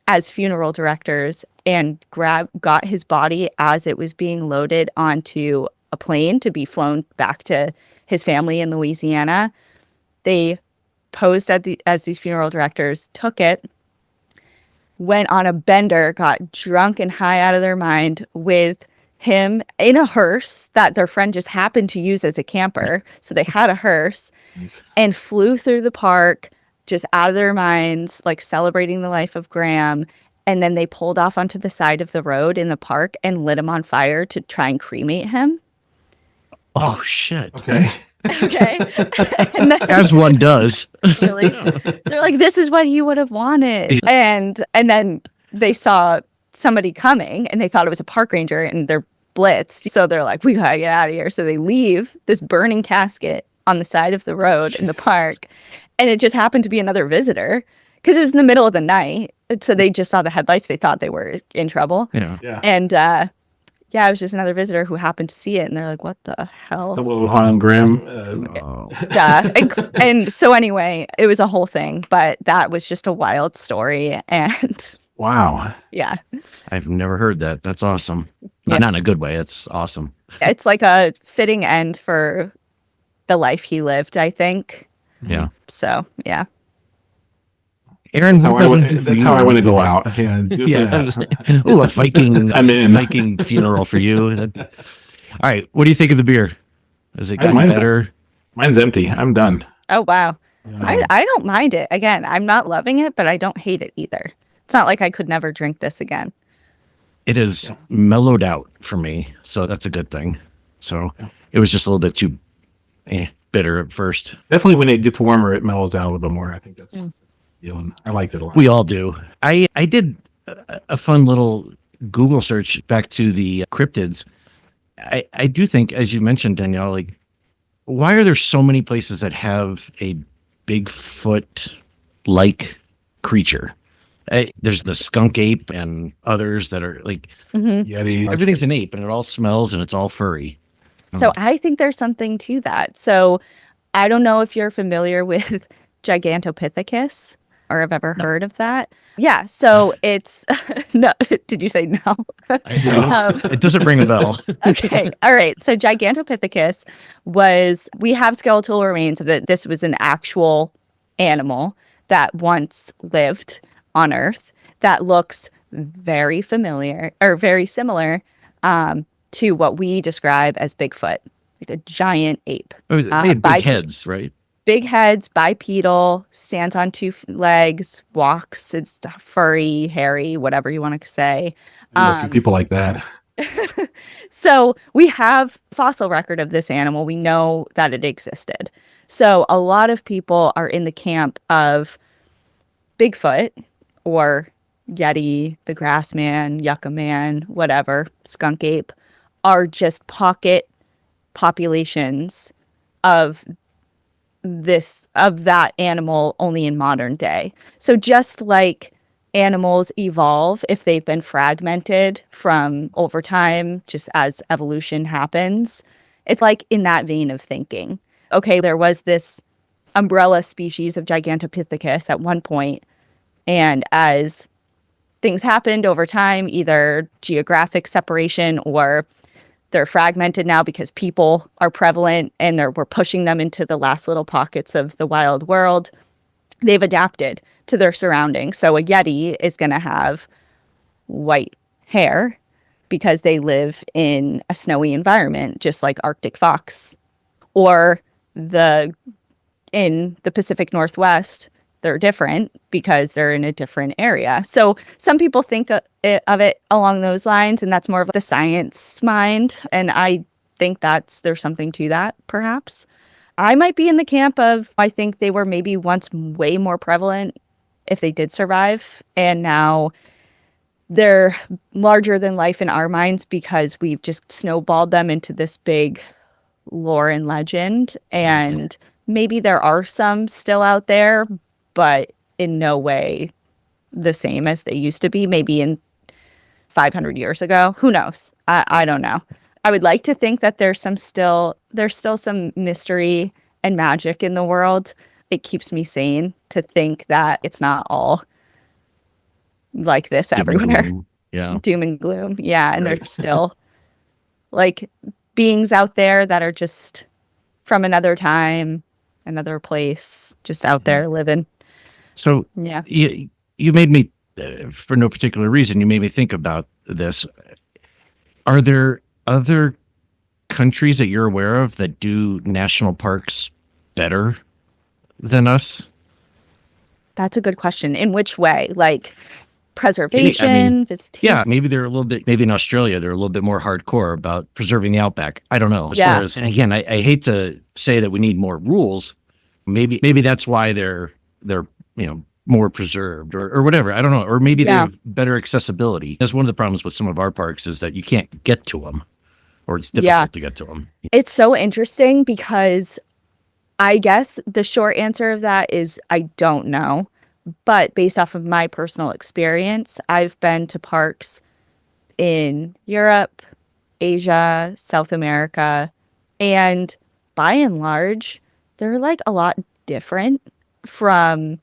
as funeral directors and got his body as it was being loaded onto a plane to be flown back to his family in Louisiana. They posed as these funeral directors, took it, went on a bender, got drunk and high out of their mind with him in a hearse that their friend just happened to use as a camper. So they had a hearse and flew through the park just out of their minds, like celebrating the life of Graham. And then they pulled off onto the side of the road in the park and lit him on fire to try and cremate him. Oh, shit. Okay. Okay. And then, As one does. they're like, this is what he would have wanted. And then they saw somebody coming and they thought it was a park ranger and they're blitzed. So they're like, we gotta get out of here. So they leave this burning casket on the side of the road in the park. And it just happened to be another visitor because it was in the middle of the night. So they just saw the headlights. They thought they were in trouble. Yeah. And it was just another visitor who happened to see it. And they're like, what the hell? Double Han Graham. And so anyway, it was a whole thing. But that was just a wild story. And Wow. yeah. I've never heard that. That's awesome. Yeah. Not in a good way. It's awesome. It's like a fitting end for the life he lived, I think. Yeah. So, yeah. Aaron, That's how I want to go out. Yeah. Oh, a Viking. I'm in. Viking funeral for you. All right. What do you think of the beer? Has it gotten Mine's- better? Mine's empty. I'm done. Oh, wow. I don't mind it. Again, I'm not loving it, but I don't hate it either. It's not like I could never drink this again. It is mellowed out for me, so that's a good thing. So it was just a little bit too bitter at first. Definitely when it gets warmer, it mellows out a little bit more. I think that's the deal. And I liked it a lot. We all do. I did a fun little Google search back to the cryptids. I do think, as you mentioned, Danielle, like, why are there so many places that have a Bigfoot-like creature? There's the skunk ape and others that are like Yeti. everything's an ape and it all smells and it's all furry. So I think there's something to that. So I don't know if you're familiar with Gigantopithecus or have ever heard of that. Yeah. So it's no. Did you say no? It doesn't ring a bell. Okay. All right. So Gigantopithecus we have skeletal remains of it. This was an actual animal that once lived on Earth that looks very familiar or very similar to what we describe as Bigfoot, like a giant ape. They had big heads, right? Big heads, bipedal, stands on two legs, walks, it's furry, hairy, whatever you want to say. I know a few people like that. So we have fossil record of this animal. We know that it existed. So a lot of people are in the camp of Bigfoot or Yeti, the grass man, yucca man, whatever, skunk ape, are just pocket populations of that animal only in modern day. So just like animals evolve if they've been fragmented from over time, just as evolution happens, it's like in that vein of thinking. Okay, there was this umbrella species of Gigantopithecus at one point, and as things happened over time, either geographic separation or they're fragmented now because people are prevalent and we're pushing them into the last little pockets of the wild world. They've adapted to their surroundings. So a Yeti is going to have white hair because they live in a snowy environment, just like Arctic fox. Or in the Pacific Northwest, they're different because they're in a different area. So some people think of it along those lines, and that's more of the science mind. And I think there's something to that, perhaps. I might be in the camp of, I think they were maybe once way more prevalent if they did survive. And now they're larger than life in our minds because we've just snowballed them into this big lore and legend. And maybe there are some still out there, but in no way the same as they used to be, maybe in 500 years ago. Who knows? I don't know. I would like to think that there's still some mystery and magic in the world. It keeps me sane to think that it's not all like this everywhere. Yeah. Doom and gloom. Yeah. And there's still like beings out there that are just from another time, another place, just out there living. So yeah, you made me, for no particular reason, you made me think about this. Are there other countries that you're aware of that do national parks better than us? That's a good question. In which way? Like preservation, visitation? Yeah, maybe they're a little bit, maybe in Australia, they're a little bit more hardcore about preserving the outback. I don't know. And again, I hate to say that we need more rules. Maybe that's why they're more preserved or whatever. I don't know. Or maybe they have better accessibility. That's one of the problems with some of our parks is that you can't get to them, or it's difficult to get to them. It's so interesting because I guess the short answer of that is I don't know. But based off of my personal experience, I've been to parks in Europe, Asia, South America, and by and large, they're like a lot different from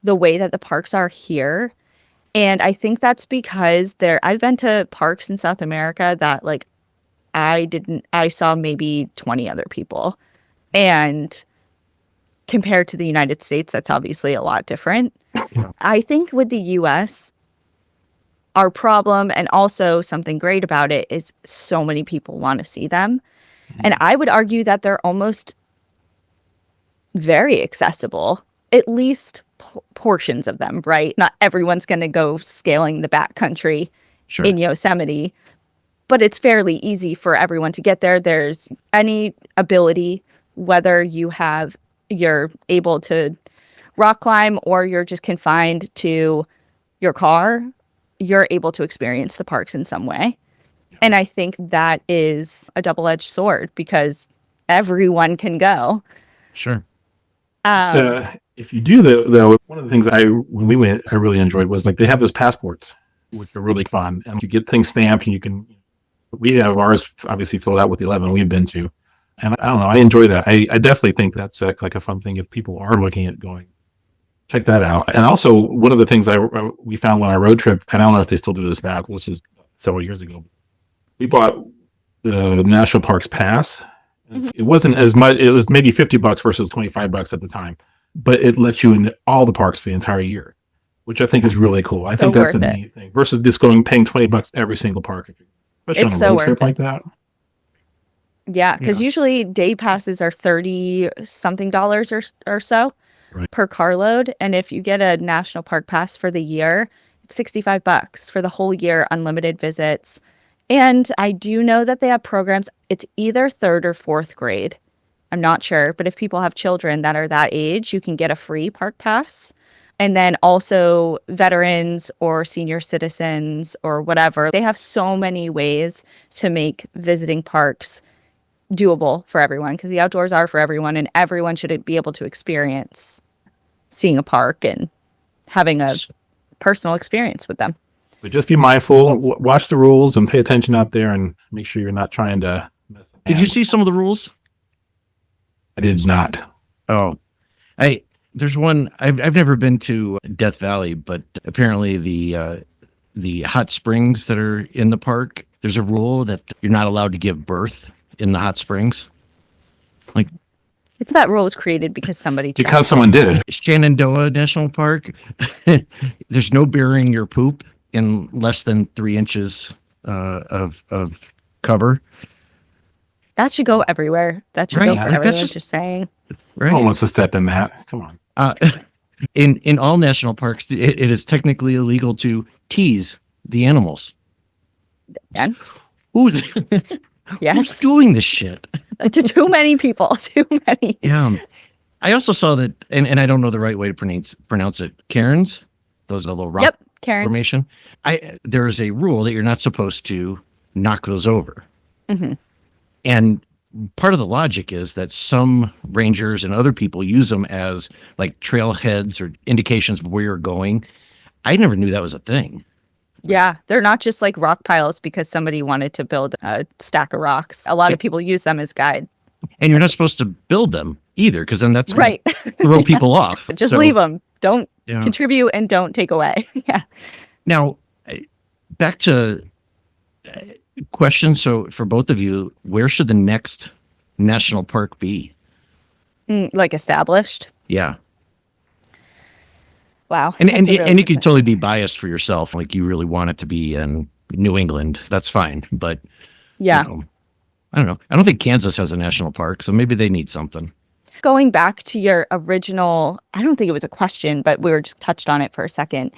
the way that the parks are here. And I think that's because I've been to parks in South America that like I saw maybe 20 other people. And compared to the United States, that's obviously a lot different. I think with the US, our problem, and also something great about it, is so many people want to see them. And I would argue that they're almost very accessible, at least portions of them, right? Not everyone's going to go scaling the backcountry in Yosemite, but it's fairly easy for everyone to get there. There's any ability, whether you're able to rock climb or you're just confined to your car, you're able to experience the parks in some way. And I think that is a double-edged sword because everyone can go. Sure. If you do though, one of the things when we went, I really enjoyed was like they have those passports, which are really fun, and you get things stamped, and you can. We have ours obviously filled out with the 11 we've been to, and I don't know, I enjoy that. I definitely think that's like a fun thing if people are looking at going. Check that out. And also, one of the things we found on our road trip, and I don't know if they still do this now. This is several years ago. We bought the National Parks Pass. It wasn't as much. It was maybe $50 versus $25 at the time, but it lets you in all the parks for the entire year, which I think is really cool. I think that's a neat thing versus just paying $20 every single park, especially on a road trip like that. Yeah, because usually day passes are $30 something or so per carload, and if you get a national park pass for the year, it's $65 for the whole year, unlimited visits. And I do know that they have programs. It's either 3rd or 4th grade. I'm not sure, but if people have children that are that age, you can get a free park pass. And then also veterans or senior citizens or whatever. They have so many ways to make visiting parks doable for everyone, because the outdoors are for everyone, and everyone should be able to experience seeing a park and having a personal experience with them. But just be mindful, watch the rules, and pay attention out there, and make sure you're not trying to mess up. Did you see some of the rules? I did not. Oh, there's one. I've never been to Death Valley, but apparently the hot springs that are in the park, there's a rule that you're not allowed to give birth in the hot springs. Like, it's that rule was created because someone did it. Shenandoah National Park. There's no burying your poop in less than 3 inches of cover. That should go everywhere. That should go everywhere. That's just saying. Right. No one wants to step in that. Come on. In all national parks, it is technically illegal to tease the animals. And? Yes. Who's doing this shit? To too many people. Too many. Yeah. I also saw that, and I don't know the right way to pronounce it. Cairns, those are the little rock formation. There is a rule that you're not supposed to knock those over. Mm-hmm. And part of the logic is that some rangers and other people use them as like trailheads or indications of where you're going. I never knew that was a thing. Yeah, they're not just like rock piles because somebody wanted to build a stack of rocks. A lot of people use them as guide. And you're not supposed to build them either, because then that's right. Throw people off. Just leave them. Don't contribute and don't take away. Yeah. Now, back to question. So for both of you, where should the next national park be? Like established? Yeah. Wow. And you could totally be biased for yourself. Like you really want it to be in New England. That's fine. But yeah, I don't know. I don't think Kansas has a national park, so maybe they need something. Going back to your original, I don't think it was a question, but we were just touched on it for a second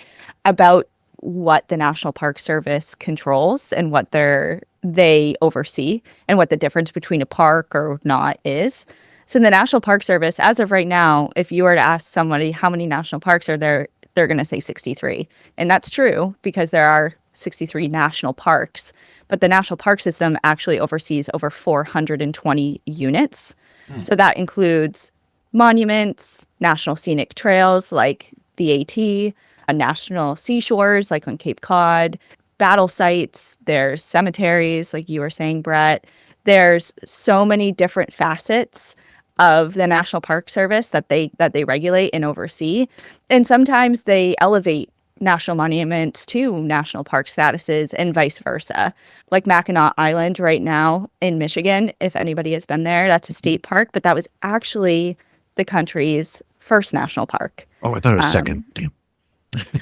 about what the National Park Service controls and what they oversee and what the difference between a park or not is. So the National Park Service, as of right now, if you were to ask somebody how many national parks are there, they're going to say 63. And that's true because there are 63 national parks. But the National Park System actually oversees over 420 units. So that includes monuments, national scenic trails like the AT, national seashores like on Cape Cod, battle sites, there's cemeteries like you were saying, Brett. There's so many different facets of the National Park Service that they regulate and oversee. And sometimes they elevate national monuments to national park statuses and vice versa. Like Mackinac Island right now in Michigan, if anybody has been there, that's a state park, but that was actually the country's first national park. Oh, I thought it was second. Damn.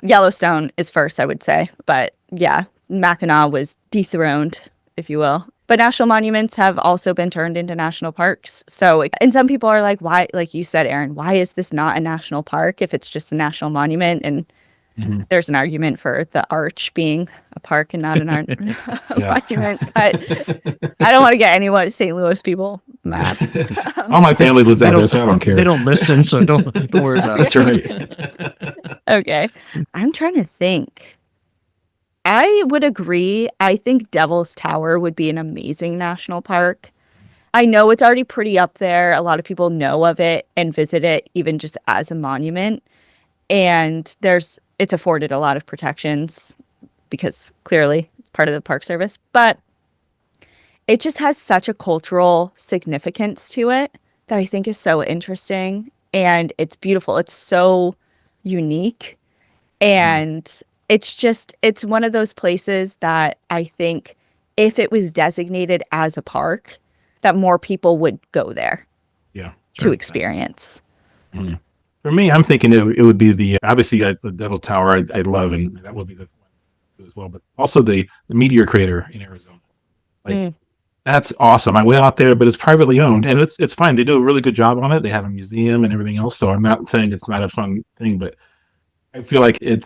Yellowstone is first, I would say. But yeah, Mackinac was dethroned, if you will. But national monuments have also been turned into national parks. So, and some people are like, why, like you said, Aaron, why is this not a national park if it's just a national monument? And there's an argument for the arch being a park and not an monument. But I don't want to get anyone St. Louis people mad. All my family lives out there, so I don't care. They don't listen, so don't worry about it. That's right. Okay. I'm trying to think. I would agree. I think Devil's Tower would be an amazing national park. I know it's already pretty up there. A lot of people know of it and visit it even just as a monument. And it's afforded a lot of protections because clearly it's part of the Park Service. But it just has such a cultural significance to it that I think is so interesting. And it's beautiful. It's so unique. And it's one of those places that I think if it was designated as a park, that more people would go there to experience. Mm-hmm. For me, I'm thinking it would be obviously the Devil Tower I love, and that would be the one as well, but also the meteor crater in Arizona. That's awesome. I went out there, but it's privately owned, and it's fine. They do a really good job on it. They have a museum and everything else, so I'm not saying it's not a fun thing, but I feel like it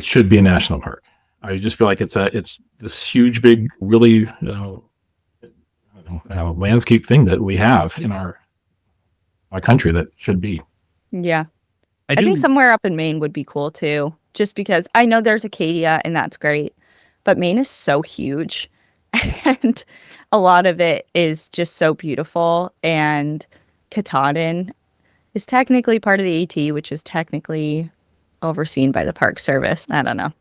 should be a national park. I just feel like it's this huge, big, really landscape thing that we have in our country that should be. Yeah. I think somewhere up in Maine would be cool too, just because I know there's Acadia and that's great, but Maine is so huge and a lot of it is just so beautiful. And Katahdin is technically part of the AT, which is technically overseen by the Park Service. I don't know,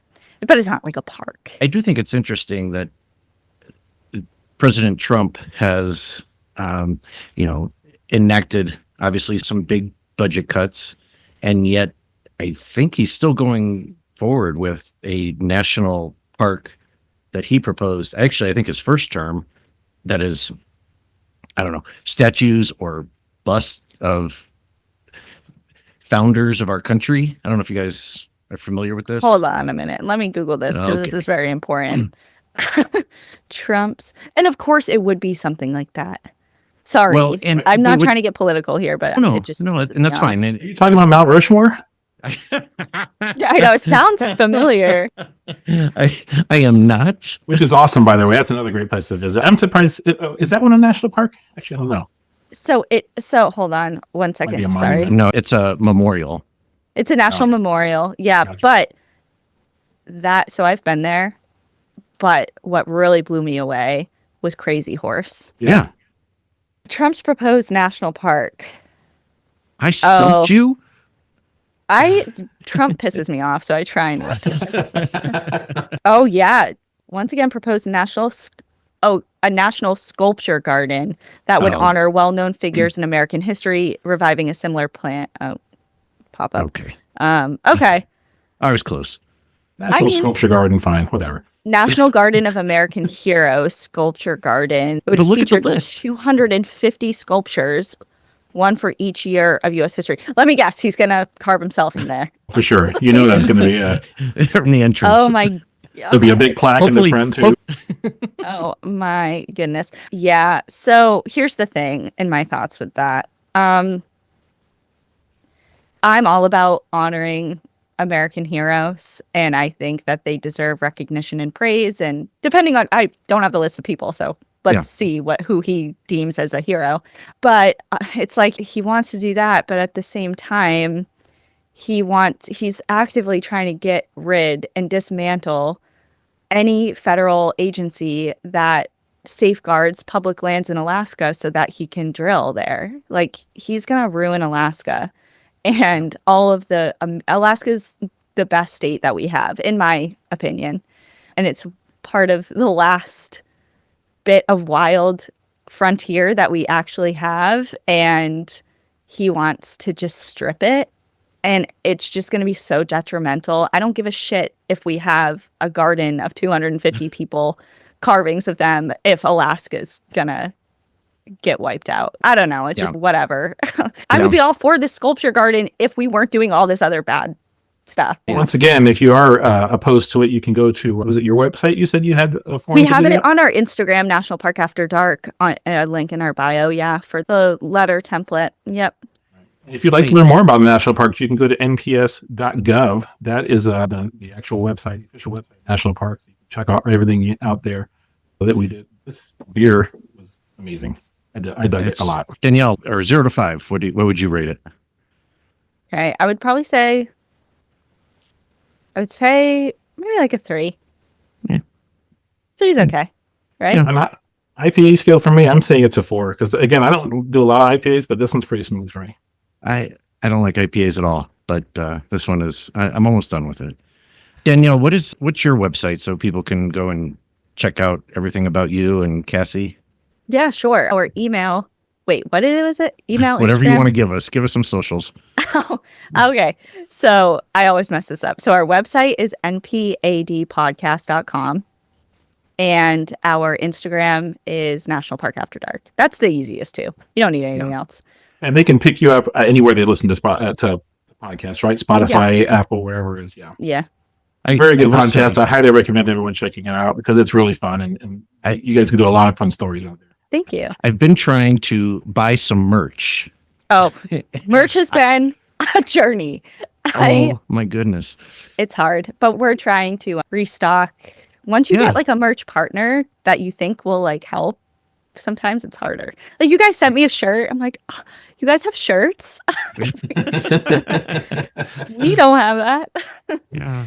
but it's not like a park. I do think it's interesting that President Trump has, enacted obviously some big budget cuts, and yet I think he's still going forward with a national park that he proposed. Actually, I think his first term, that is, I don't know, statues or busts of founders of our country. I don't know if you guys are familiar with this. Hold on a minute. Let me Google this because this is very important. Trump's. And of course it would be something like that. Sorry. Well, and I'm not trying to get political here, but it just and that's fine. Are you talking about Mount Rushmore? I know, it sounds familiar. I am not. Which is awesome, by the way. That's another great place to visit. I'm surprised. Is that one a national park? Actually, I don't know. So hold on one second. Sorry. No, it's a memorial. It's a national memorial. Yeah, gotcha. But so I've been there, but what really blew me away was Crazy Horse. Yeah. Trump's proposed national park. I stumped you? Trump pisses me off, so I try and listen. Oh yeah. Once again proposed a national sculpture garden that would honor well-known figures in American history, reviving a similar plant. Pop up. Okay. Okay. I was close. National Sculpture Garden, fine, whatever. National Garden of American Heroes Sculpture Garden. It would feature 250 sculptures, one for each year of U.S. history. Let me guess, he's going to carve himself in there. For sure. You know that's going to be from the entrance. Oh, my God. There'll be a big plaque in the front, too. Oh, my goodness. Yeah. So here's the thing and my thoughts with that. I'm all about honoring American heroes, and I think that they deserve recognition and praise. And depending on, I don't have the list of people, so let's see who he deems as a hero. But it's like he wants to do that, but at the same time, he's actively trying to get rid and dismantle any federal agency that safeguards public lands in Alaska so that he can drill there. Like, he's gonna ruin Alaska. And all of the Alaska's the best state that we have, in my opinion. And it's part of the last bit of wild frontier that we actually have. And he wants to just strip it. And it's just going to be so detrimental. I don't give a shit if we have a garden of 250 people, carvings of them, if Alaska's going to get wiped out. I don't know. It's just whatever. I would be all for this sculpture garden if we weren't doing all this other bad stuff. Once again, if you are opposed to it, you can go to, was it your website? You said you had a form. We have it on our Instagram, National Park After Dark, on a link in our bio. Yeah, for the letter template. Yep. If you'd like to learn more about the national parks, you can go to nps.gov. That is the actual website, the official website, national parks. You can check out everything out there that we did. This beer was amazing. I dug it a lot. Danielle, or 0 to 5, what would you rate it? Okay, I would say maybe like a 3. Yeah. 3's okay, right? Yeah, IPA scale for me, I'm saying it's a 4 because again, I don't do a lot of IPAs, but this one's pretty smooth for me. I don't like IPAs at all, but this one is. I'm almost done with it. Danielle, what's your website so people can go and check out everything about you and Cassie? Yeah, sure. Or email. Wait, what was it? Email, Whatever Instagram? you want to give us. Give us some socials. Oh, okay. So I always mess this up. So our website is npadpodcast.com. And our Instagram is National Park After Dark. That's the easiest too. You don't need anything else. And they can pick you up anywhere they listen to podcasts, right? Spotify, Apple, wherever it is. Yeah. Yeah. Very good podcast. I highly recommend everyone checking it out because it's really fun. And you guys can do a lot of fun stories out there. Thank you. I've been trying to buy some merch. Oh, merch has been a journey. Oh, my goodness. It's hard, but we're trying to restock. Once you get like a merch partner that you think will like help, sometimes it's harder. Like you guys sent me a shirt. I'm like, oh, you guys have shirts? We don't have that. Yeah.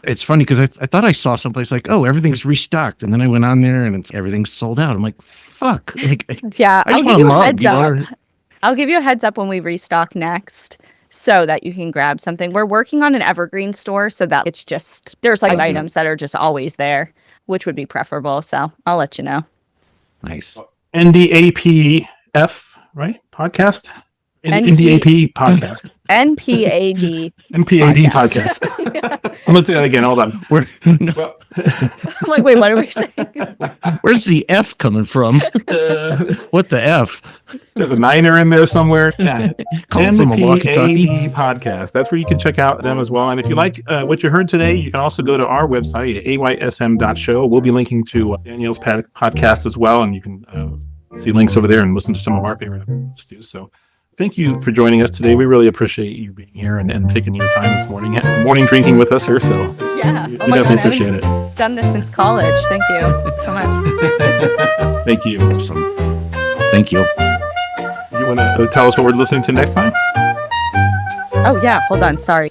It's funny because I thought I saw someplace like, oh, everything's restocked. And then I went on there and everything's sold out. I'm like, fuck. Like, yeah. I just want a mug. I'll give you a heads up when we restock next so that you can grab something. We're working on an evergreen store so that it's just, there's like items that are just always there, which would be preferable. So I'll let you know. Nice. NDAPF, right? Podcast? NDAP podcast. NPAD. NPAD podcast. I'm going to say that again. Hold on. I'm like, wait, what are we saying? Where's the F coming from? What the F? There's a niner in there somewhere. Yeah. Coming from a walkie-talkie. podcast. That's where you can check out them as well. And if you like what you heard today, you can also go to our website, aysm.show. We'll be linking to Danielle's podcast as well. And you can see links over there and listen to some of our favorite episodes too. So thank you for joining us today. We really appreciate you being here and taking your time this morning drinking with us here. So yeah, we definitely appreciate it. Done this since college. Thank you so much. Thank you. Awesome. Thank you. You want to tell us what we're listening to next time? Oh yeah, hold on. Sorry.